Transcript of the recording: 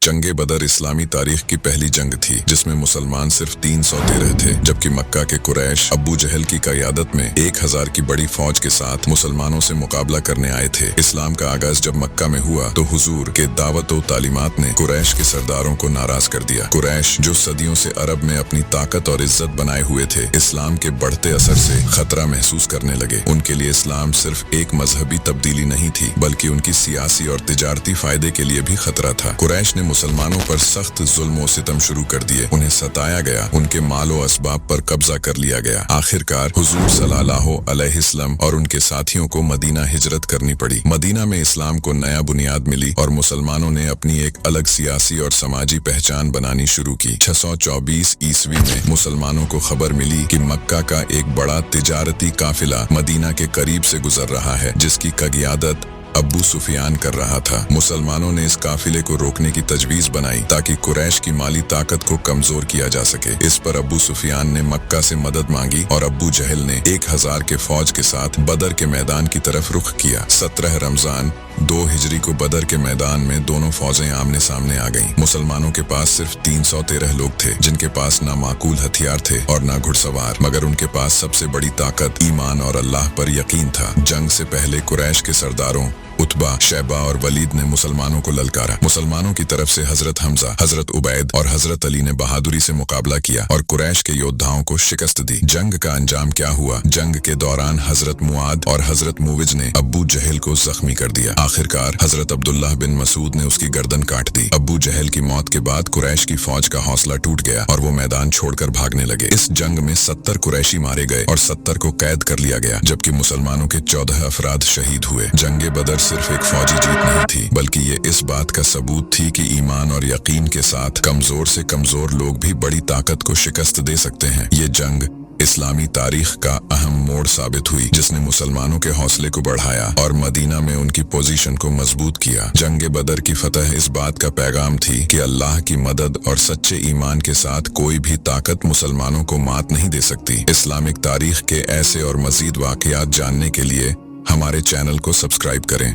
जंग बदर इस्लामी तारीख की पहली जंग थी जिसमें मुसलमान सिर्फ 313 थे, जबकि मक्का के कुरैश अबू जहल की क़यादत में 1000 की बड़ी फौज के साथ मुसलमानों से मुकाबला करने आए थे। इस्लाम का आगाज जब मक्का में हुआ तो हुजूर के दावत और तालीमात ने कुरैश के सरदारों को नाराज कर दिया। कुरैश जो सदियों से अरब में अपनी ताकत और इज्जत बनाए हुए थे, इस्लाम के बढ़ते असर से खतरा महसूस करने लगे। उनके लिए इस्लाम सिर्फ एक मजहबी तब्दीली नहीं थी, बल्कि उनकी सियासी और तिजारती फायदे के लिए भी खतरा था। कुरैश ने मुसलमानों पर सख्त जुल्म और सितम शुरू कर दिए, उन्हें सताया गया, उनके मालो असबाब पर कब्जा कर लिया गया। आखिरकार हुजूर सल्लल्लाहु अलैहि वसल्लम और उनके साथियों को मदीना हिजरत करनी पड़ी। मदीना में इस्लाम को नया बुनियाद मिली और मुसलमानों ने अपनी एक अलग सियासी और समाजी पहचान बनानी शुरू की। 624 ईस्वी में मुसलमानों को खबर मिली कि मक्का का एक बड़ा तिजारती काफिला मदीना के करीब से गुजर रहा है, जिसकी क़यादत अबू सुफियान कर रहा था। मुसलमानों ने इस काफिले को रोकने की तजवीज बनाई ताकि कुरैश की माली ताकत को कमजोर किया जा सके। इस पर अबू सुफियान ने मक्का से मदद मांगी और अबू जहल ने 1000 के फौज के साथ बदर के मैदान की तरफ रुख किया। 17 रमजान 2 हिजरी को बदर के मैदान में दोनों फौजें आमने सामने आ गईं। मुसलमानों के पास सिर्फ 313 लोग थे, जिनके पास ना माकूल हथियार थे और ना घुड़सवार, मगर उनके पास सबसे बड़ी ताकत ईमान और अल्लाह पर यकीन था। जंग से पहले कुरैश के सरदारों उतबा, शैबा और वलीद ने मुसलमानों को ललकारा। मुसलमानों की तरफ से हजरत हमजा, हजरत उबैद और हजरत अली ने बहादुरी से मुकाबला किया और कुरैश के योद्धाओं को शिकस्त दी। जंग का अंजाम क्या हुआ? जंग के दौरान हजरत मुआद और हजरत मुविज ने अबू जहल को जख्मी कर दिया। आखिरकार हजरत अब्दुल्लाह बिन मसूद ने उसकी गर्दन काट दी। अबू जहल की मौत के बाद कुरैश की फौज का हौसला टूट गया और वो मैदान छोड़कर भागने लगे। इस जंग में 70 कुरैशी मारे गए और 70 को कैद कर लिया गया, जबकि मुसलमानों के 14 अफराद शहीद हुए। जंग बदर सिर्फ एक फौजी जीत नहीं थी, बल्कि ये इस बात का सबूत थी कि ईमान और यकीन के साथ कमजोर से कमजोर लोग भी बड़ी ताकत को शिकस्त दे सकते हैं। ये जंग इस्लामी तारीख का अहम मोड़ साबित हुई, जिसने मुसलमानों के हौसले को बढ़ाया और मदीना में उनकी पोजीशन को मजबूत किया। जंग बदर की फतह इस बात का पैगाम थी कि अल्लाह की मदद और सच्चे ईमान के साथ कोई भी ताकत मुसलमानों को मात नहीं दे सकती। इस्लामिक तारीख के ऐसे और मजीद वाकयात जानने के लिए हमारे चैनल को सब्सक्राइब करें।